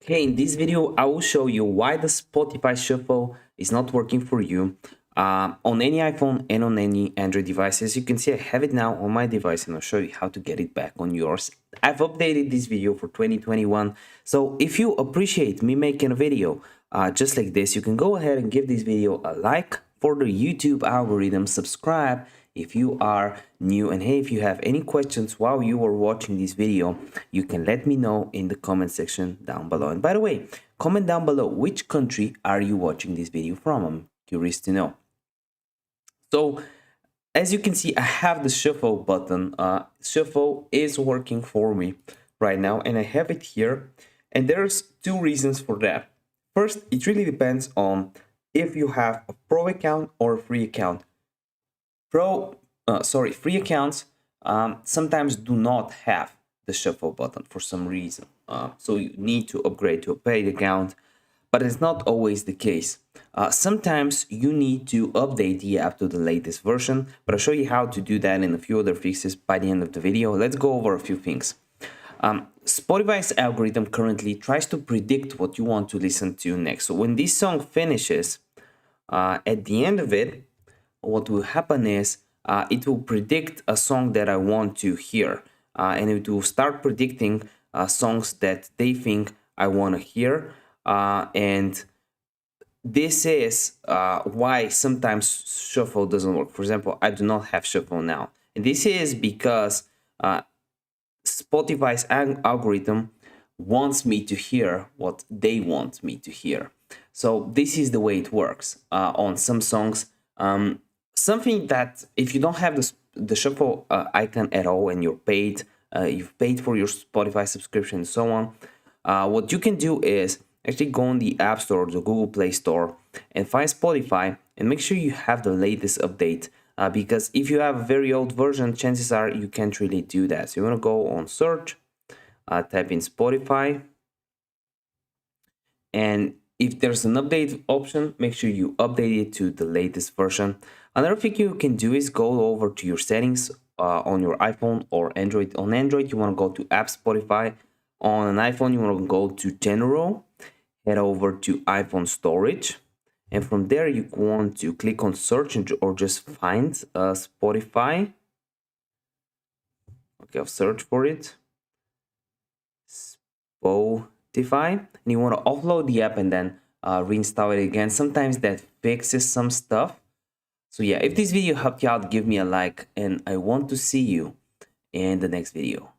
Okay, in this video, I will show you why the Spotify Shuffle is not working for you on any iPhone and on any Android device. As you can see, I have it now on my device and I'll show you how to get it back on yours. I've updated this video for 2021. So if you appreciate me making a video just like this, you can go ahead and give this video a like for the YouTube algorithm, subscribe if you are new, and hey, if you have any questions while you are watching this video, you can let me know in the comment section down below. And by the way, comment down below which country are you watching this video from. I'm curious to know. So as you can see, I have the shuffle button. Shuffle is working for me right now and I have it here, and there's two reasons for that. First, it really depends on if you have a pro account or a free account. Free accounts sometimes do not have the shuffle button for some reason. So you need to upgrade to a paid account, but it's not always the case. Sometimes you need to update the app to the latest version, but I'll show you how to do that and a few other fixes by the end of the video. Let's go over a few things. Spotify's algorithm currently tries to predict what you want to listen to next. So when this song finishes, at the end of it, what will happen is it will predict a song that I want to hear, and it will start predicting songs that they think I want to hear, and this is why sometimes shuffle doesn't work. For example, I do not have shuffle now, and this is because Spotify's algorithm wants me to hear what they want me to hear. So this is the way it works on some songs. Something that if you don't have the shuffle icon at all and you've paid for your Spotify subscription and so on, what you can do is actually go on the App Store or the Google Play Store and find Spotify and make sure you have the latest update, because if you have a very old version, chances are you can't really do that. So you want to go on search, type in Spotify, and if there's an update option, make sure you update it to the latest version. Another thing you can do is go over to your settings on your iPhone or Android. On Android, you want to go to App Spotify. On an iPhone, you want to go to General, head over to iPhone Storage. And from there, you want to click on Search or just find Spotify. Okay, I'll search for it. Spotify. And you want to offload the app and then reinstall it again. Sometimes that fixes some stuff. So yeah, if this video helped you out, give me a like, and I want to see you in the next video.